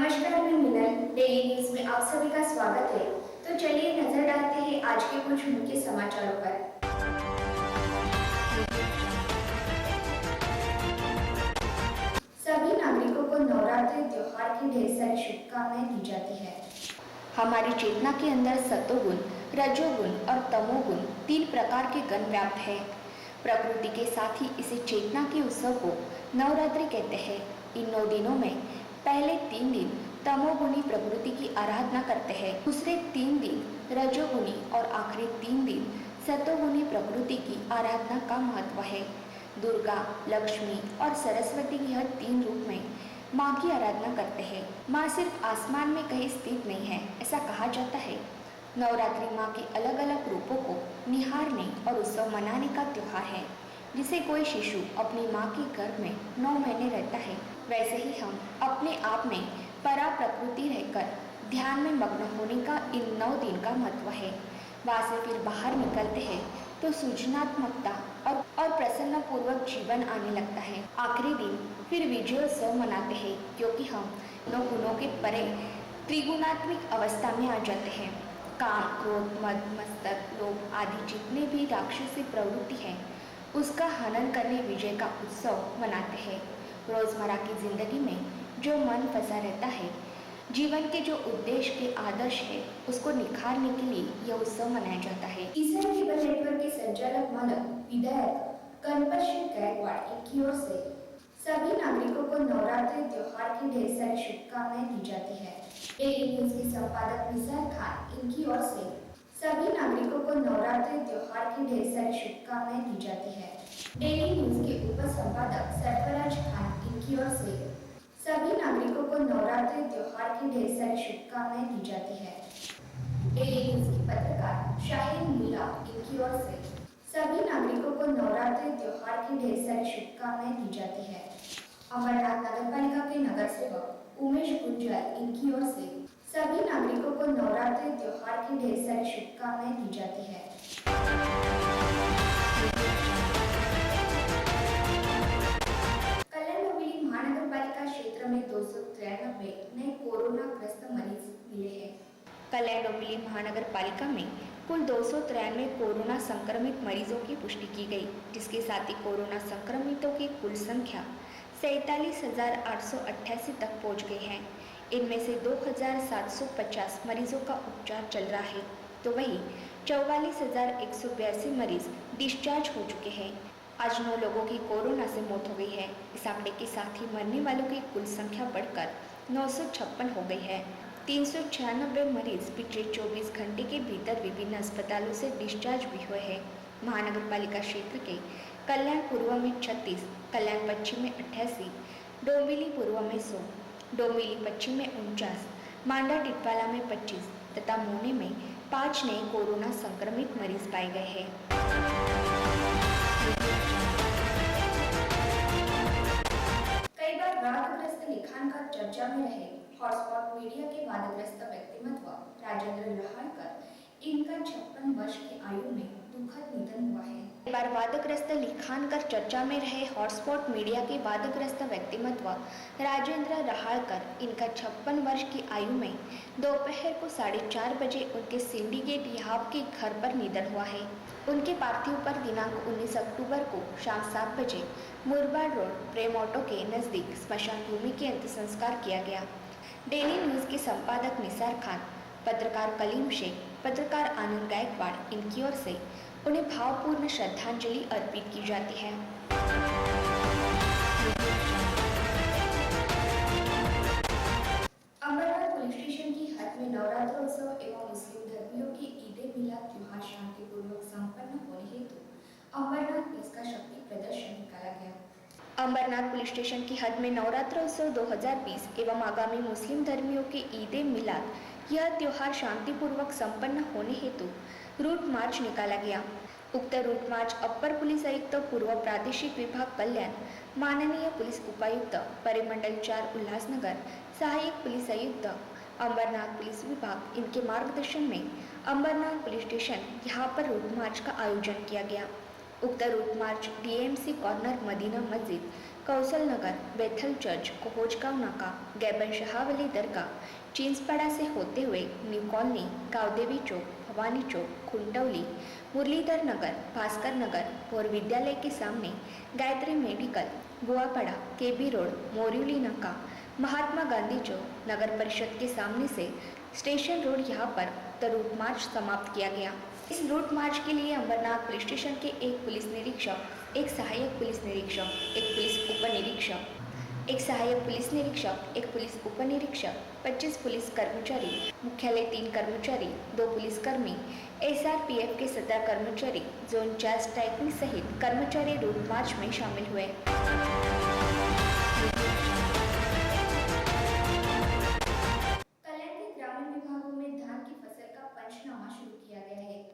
नमस्कार, मैं मिलन। Daily news में आप सभी का स्वागत है। तो चलिए नजर डालते हैं आज के कुछ मुख्य समाचारों पर। सभी नागरिकों को नवरात्रि त्योहार की ढेर सारी शुभकामनाएं दी जाती है। हमारी चेतना के अंदर सतोगुण, रजोगुण और तमोगुण 3 प्रकार के गण व्याप्त है। प्रकृति के साथ ही इसे चेतना के उत्सव को नवरात्रि कहते हैं। इन 9 दिनों में पहले 3 दिन तमोगुणी प्रकृति की आराधना करते हैं, दूसरे 3 दिन रजोगुणी और आखिरी 3 दिन सतोगुणी प्रकृति की आराधना का महत्व है। दुर्गा, लक्ष्मी और सरस्वती की हर 3 रूप में माँ की आराधना करते हैं। माँ सिर्फ आसमान में कहीं स्थित नहीं है, ऐसा कहा जाता है। नवरात्रि माँ के अलग अलग रूपों को निहारने और उत्सव मनाने का त्योहार है। जिसे कोई शिशु अपनी माँ के गर्भ में 9 महीने रहता है, वैसे ही हम अपने आप में परा प्रकृति रहकर ध्यान में मग्न होने का इन 9 दिन का महत्व है। वहाँ से फिर बाहर निकलते हैं तो सृजनात्मकता और प्रसन्न पूर्वक जीवन आने लगता है। आखिरी दिन फिर विजयोत्सव मनाते हैं, क्योंकि हम 9 गुणों के परे त्रिगुणात्मिक अवस्था में आ जाते हैं। काम, क्रोध, मद, मत्सर, लोभ आदि जितने भी राक्षसी प्रवृत्ति है, उसका हनन करने विजय का उत्सव मनाते हैं। रोजमर्रा की जिंदगी में जो मन फंसा रहता है, जीवन के जो उद्देश्य के आदर्श है, उसको निखारने के लिए यह उत्सव मनाया जाता है। ईसर केबल नेटवर्क के संचालक मानक विधायक गणपत सिंह गायकवाड़ की ओर से सभी नागरिकों को नवरात्रि त्योहार की ढेर सारी शुभकामनाएं दी जाती है। डेली न्यूज के संपादक निसार खान इनकी ओर से सभी नागरिकों को नवरात्रि त्योहार की ढेर सारी शुभकामनाएं दी जाती है। डेली न्यूज के उप संपादक सरफराज खान इनकी ओर से सभी नागरिकों को नवरात्रि त्योहार की ढेर सारी शुभकामनाएं दी जाती है। डेली न्यूज की पत्रकार शाहीन मुल्ला इनकी ओर से सभी नागरिकों को नवरात्रि त्योहार की ढेर सारी शुभकामनाएं दी जाती है। अमरनाथ नगरपालिका के नगर सेवक उमेश गुंजल इनकी ओर से सभी नागरिकों को नवरात्रि त्योहार की ढेर सारी शुभकामनाएं दी जाती है। कल्याण डोंबिवली महानगरपालिका क्षेत्र में 293 नए कोरोना ग्रस्त मरीज मिले हैं। कल्याण डोंबिवली महानगरपालिका में कुल 293 कोरोना संक्रमित मरीजों की पुष्टि की गई, जिसके साथ ही कोरोना संक्रमितों की कुल संख्या 47,888 तक पहुंच गई है। इनमें से 2,750 मरीजों का उपचार चल रहा है, तो वहीं 44,182 मरीज डिस्चार्ज हो चुके हैं। आज 9 लोगों की कोरोना से मौत हो गई है। इस आंकड़े के साथ ही मरने वालों की कुल संख्या बढ़कर 956 हो गई है। 396 मरीज पिछले 24 घंटे के भीतर विभिन्न अस्पतालों से डिस्चार्ज भी हुए हैं। महानगरपालिका क्षेत्र के कल्याण पूर्व में 36, कल्याण पश्चिम में 88, डोंबिवली पूर्व में 100, डोंबिवली पश्चिम में 49, मांडा टिटवाला में 25 तथा मोने में 5 नए कोरोना संक्रमित मरीज पाए गए हैं। कई बार वादग्रस्त लेखांकन चर्चा में रहे हॉटस्पॉट मीडिया के वादग्रस्त व्यक्तिमत्व राजेंद्र रहालकर इनका 56 वर्ष की आयु में दुखद निधन हुआ है। कई बार वादग्रस्त लेखांकन चर्चा में रहे हॉटस्पॉट मीडिया के वादग्रस्त व्यक्तिमत्व राजेंद्र रहालकर इनका 56 वर्ष की आयु में दोपहर को 4:30 बजे उनके सिंडिकेट यार्ड के घर पर निधन हुआ है। उनके पार्थिव पर दिनांक 19 अक्टूबर को शाम 7 बजे मुरबाड रोड प्रेम ऑटो के नजदीक स्मशान भूमि के अंतिम संस्कार किया गया। डेली न्यूज के संपादक निसार खान, पत्रकार कलीम शेख, पत्रकार आनंद गायकवाड़ इनकी ओर से उन्हें भावपूर्ण श्रद्धांजलि अर्पित की जाती है। अमरनाथ पुलिस स्टेशन की हद में नवरात्र उत्सव एवं मुस्लिम धर्मियों की ईद-ए-मिलाद त्योहार शांतिपूर्वक संपन्न होने हेतु अमरनाथ पुलिस का शक्ति प्रदर्शन निकाला गया। अमरनाथ पुलिस स्टेशन की हद में नवरात्र उत्सव 2020 एवं आगामी मुस्लिम धर्मियों के ईद-ए-मिलाद यह त्योहार शांतिपूर्वक संपन्न होने हेतु रूट मार्च निकाला गया। उक्त रूट मार्च अपर पुलिस आयुक्त पूर्व प्रादेशिक विभाग कल्याण, माननीय पुलिस उपायुक्त परिमंडल 4 उल्लासनगर, सहायक पुलिस आयुक्त अमरनाथ पुलिस विभाग इनके मार्गदर्शन में अमरनाथ पुलिस स्टेशन यहाँ पर रूट मार्च का आयोजन किया गया। उक्त route march DMC corner, Madina Masjid, Kaushal नगर, बेथल चर्च, कोहोजगांव नाका, गैबन शाहवली दरगाह, चिंचपाड़ा से होते हुए न्यू कॉलोनी, गावदेवी चौक, भवानी चौक, खुंटौली, मुरलीधर नगर, भास्कर नगर और विद्यालय के सामने, गायत्री मेडिकल, बुआपाड़ा, केबी रोड, मोरिवली नाका, महात्मा गांधी चौक, नगर परिषद के सामने से स्टेशन रोड यहाँ पर द रूट मार्च समाप्त किया गया। इस रूट मार्च के लिए अंबरनाथ पुलिस स्टेशन के एक पुलिस निरीक्षक, एक सहायक पुलिस निरीक्षक, एक पुलिस उपनिरीक्षक, एक सहायक पुलिस निरीक्षक, एक पुलिस उपनिरीक्षक, 25 पुलिस कर्मचारी, मुख्यालय 3 कर्मचारी, 2 पुलिसकर्मी, एसआरपीएफ के 17 कर्मचारी, जोन 4 स्ट्राइकिंग सहित कर्मचारी रूट मार्च में शामिल हुए। कल्याण के ग्रामीण विभागों में धान की फसल का पंचनामा शुरू किया गया है।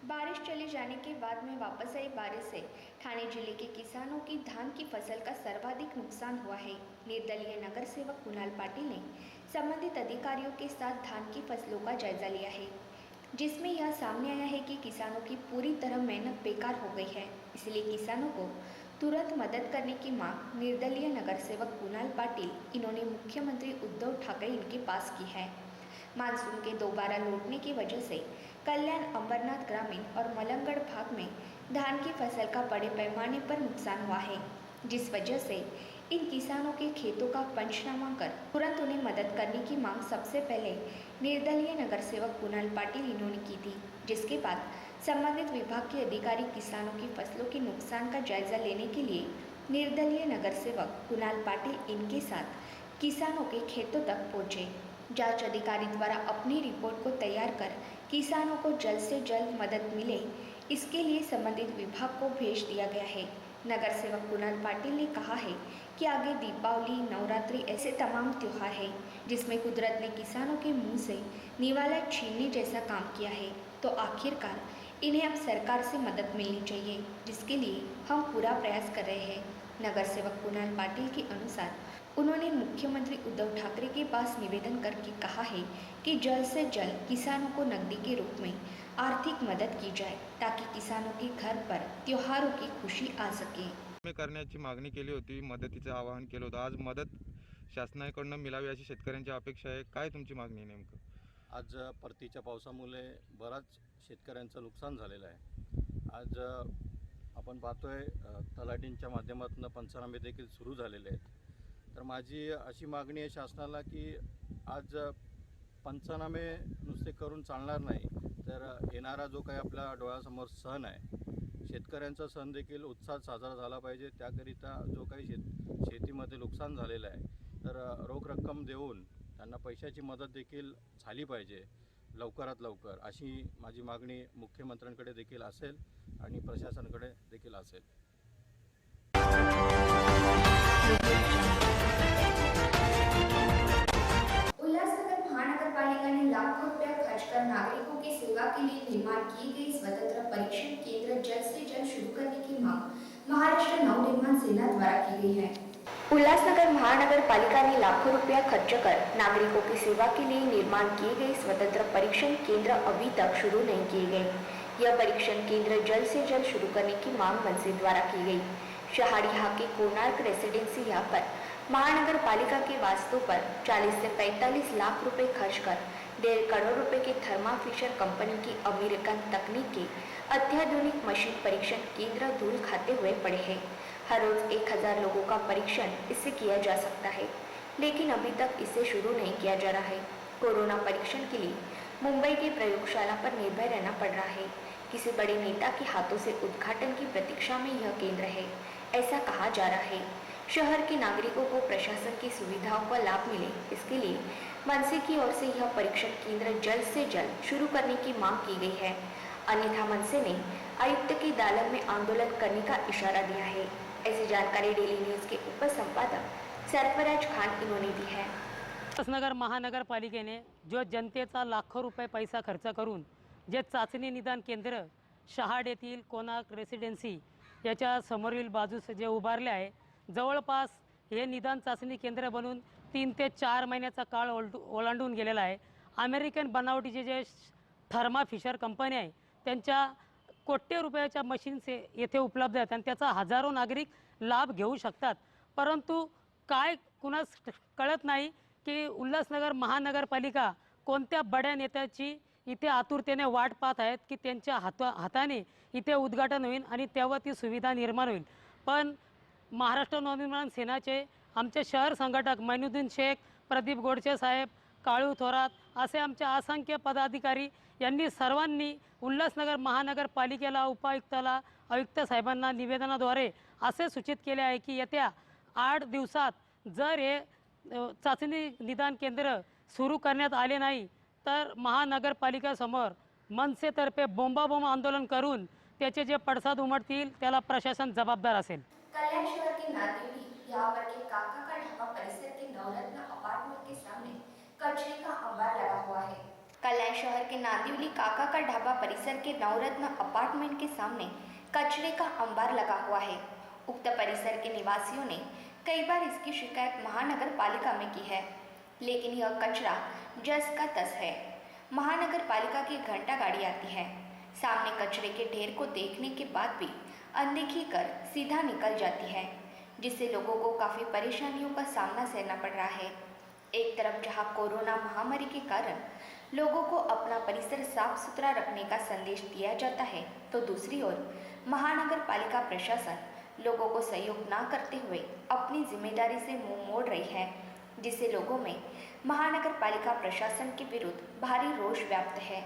बारिश चले जाने के बाद में वापस आई बारिश से ठाणे जिले के किसानों की धान की फसल का सर्वाधिक नुकसान हुआ है। निर्दलीय नगर सेवक कुणाल पाटिल ने संबंधित अधिकारियों के साथ धान की फसलों का जायजा लिया है, जिसमें यह सामने आया है कि किसानों की पूरी तरह मेहनत बेकार हो गई है। इसलिए किसानों को तुरंत मदद करने की मांग निर्दलीय नगर सेवक कुणाल पाटिल इन्होंने मुख्यमंत्री उद्धव ठाकरे इनके पास की है। मानसून के दोबारा लौटने की वजह से कल्याण, अंबरनाथ ग्रामीण और मलंगगढ़ भाग में धान की फसल का बड़े पैमाने पर नुकसान हुआ है, जिस वजह से इन किसानों के खेतों का पंचनामा कर तुरंत उन्हें मदद करने की मांग सबसे पहले निर्दलीय नगर सेवक कुणाल पाटिल इन्होंने की थी, जिसके बाद संबंधित विभाग के अधिकारी किसानों की फसलों के नुकसान का जायजा लेने के लिए निर्दलीय नगर सेवक कुणाल पाटिल इनके साथ किसानों के खेतों तक पहुंचे। जांच अधिकारी द्वारा अपनी रिपोर्ट को तैयार कर किसानों को जल्द से जल्द मदद मिले, इसके लिए संबंधित विभाग को भेज दिया गया है। नगर सेवक कुणाल पाटिल ने कहा है कि आगे दीपावली, नवरात्रि ऐसे तमाम त्योहार हैं, जिसमें कुदरत ने किसानों के मुंह से निवाला छीनने जैसा काम किया है, तो आखिरकार इन्हें अब सरकार से मदद मिलनी चाहिए, जिसके लिए हम पूरा प्रयास कर रहे हैं। नगर सेवक कुणाल पाटिल के अनुसार उन्होंने मुख्यमंत्री उद्धव ठाकरे के पास निवेदन करके कहा है कि जल्द से जल्द किसानों को नकदी के रूप में आर्थिक मदद की जाए, ताकि किसानों के घर पर त्योहारों की खुशी आ सके। करण्याची मागणी केली होती, मदतीचं आवाहन केलं होतं। आज मदत शासनाकडून मिळावी अशी शेतकऱ्यांची अपेक्षा आहे। काय तुमची मागणी आहे नेमकं? आज परतीच्या पावसामुळे बराच शेतकऱ्यांचं नुकसान झालेलं आहे। आज आपण पाहतोय तलाठींच्या माध्यमातून पंचनामे देखील सुरू झालेले आहेत। तर माझी अशी मागणी आहे शासनाला की आज पंचनामे नुसते करून चालणार नाही, तर येणारा जो काही आपल्या डोळ्यासमोर सण आहे, शेतकऱ्यांचा सण देखील उत्साहात साजरा झाला पाहिजे। त्याकरिता जो काही शेतीमध्ये नुकसान झालेलं आहे, तर रोख रक्कम देऊन त्यांना पैशाची मदत देखील झाली पाहिजे लवकरात लवकर, अशी माझी मागणी मुख्यमंत्र्यांकडे देखील असेल आणि प्रशासनाकडे देखील असेल। उल्लासनगर महानगरपालिका ने लाखों रुपया खर्च कर नागरिकों की सेवा के लिए निर्माण किए गए स्वतंत्र परीक्षण केंद्र जल्द से जल्द शुरू करने की मांग महाराष्ट्र नवनिर्माण सेना द्वारा की गई है। उल्लासनगर महानगर पालिका ने लाखों रुपया खर्च कर नागरिकों की सेवा के लिए निर्माण किए गए स्वतंत्र परीक्षण केंद्र अभी तक शुरू नहीं किए गए। यह परीक्षण केंद्र जल्द से जल्द शुरू करने की मांग मनसे द्वारा की गई। शहाड़िया के कोणार्क रेसिडेंसी यहाँ पर महानगर पालिका के वास्तु पर 40 से 45 लाख रुपए खर्च कर 1.5 करोड़ रुपए के थर्मा फिशर कंपनी की अमेरिकन तकनीक के अत्याधुनिक मशीन परीक्षण केंद्र धूल खाते हुए पड़े हैं। हर रोज 1000 लोगों का परीक्षण इससे किया जा सकता है, लेकिन अभी तक इसे शुरू नहीं किया जा रहा है। कोरोना परीक्षण के लिए मुंबई की प्रयोगशाला पर निर्भर रहना पड़ रहा है। किसी बड़े नेता के हाथों से उद्घाटन की प्रतीक्षा में यह केंद्र है, ऐसा कहा जा रहा है। शहर के नागरिकों को प्रशासन की सुविधाओं का लाभ मिले, इसके लिए मनसे की ओर से यह परीक्षण केंद्र जल्द से जल्द शुरू करने की मांग की गई है। अन्यथा मनसे ने आयुक्त के दालन में आंदोलन करने का इशारा दिया है। ऐसी जानकारी डेली न्यूज के उप संपादक सरफराज खान इन्होंने दी है। उल्हासनगर महानगरपालिकेने जो जनतेचा लाखो रुपये पैसा खर्च करून जे चाचणी निदान केंद्र शहाड येथील कोणार्क रेसिडेन्सी याच्या समोरील बाजूस जे उभारले आहे, जवळपास हे निदान चाचणी केंद्र बनून 3 ते 4 महिन्याचा काळ ओलांडून गेलेला आहे। अमेरिकन बनावटीचे जे थर्मा फिशर कंपनी आहे, त्यांच्या कोट्य रुपयाच्या मशीन्स येथे उपलब्ध आहेत आणि त्याचा हजारो नागरिक लाभ घेऊ शकतात. परंतु काय कुणास कळत नाही की उल्हासनगर महानगरपालिका कोणत्या बड्या नेत्याची इथे आतुरतेने वाट पाहत आहेत की त्यांच्या हाताने इथे उद्घाटन होईल आणि तेव्हा ती सुविधा निर्माण होईल. पण महाराष्ट्र नवनिर्माण सेनाचे आमचे शहर संघटक मैनुद्दीन शेख, प्रदीप गोडसे साहेब, काळू थोरात असे आमचे असंख्य पदाधिकारी यांनी सर्वांनी उल्हासनगर महानगरपालिकेला, उपायुक्ताला, आयुक्त साहेबांना निवेदनाद्वारे असे सूचित केले आहे की येत्या 8 दिवसात जर हे चाचणी निदान केंद्र सुरू करण्यात आले नाही तर महानगरपालिकेसमोर मनसेतर्फे बोंबाबोंब आंदोलन करून त्याचे जे पडसाद उमटतील त्याला प्रशासन जबाबदार असेल. कल्याण शहर के नादेली यहाँ पर के काका का ढाबा परिसर के नवरत्न अपार्टमेंट के सामने कचरे का अंबार लगा हुआ है. कल्याण शहर के नादिवली काका का ढाबा परिसर के नवरत्न अपार्टमेंट के सामने कचरे का अंबार लगा हुआ है. उक्त परिसर के निवासियों ने कई बार इसकी शिकायत महानगर पालिका में की है, लेकिन यह कचरा जस का तस है. महानगर पालिका की घंटा गाड़ी आती है, सामने कचरे के ढेर को देखने के बाद भी अनदेखी कर सीधा निकल जाती है, जिससे लोगों को काफ़ी परेशानियों का सामना सहना पड़ रहा है. एक तरफ जहां कोरोना महामारी के कारण लोगों को अपना परिसर साफ सुथरा रखने का संदेश दिया जाता है, तो दूसरी ओर महानगर पालिका प्रशासन लोगों को सहयोग न करते हुए अपनी जिम्मेदारी से मुंह मोड़ रही है, जिससे लोगों में महानगर पालिका प्रशासन के विरुद्ध भारी रोष व्याप्त है.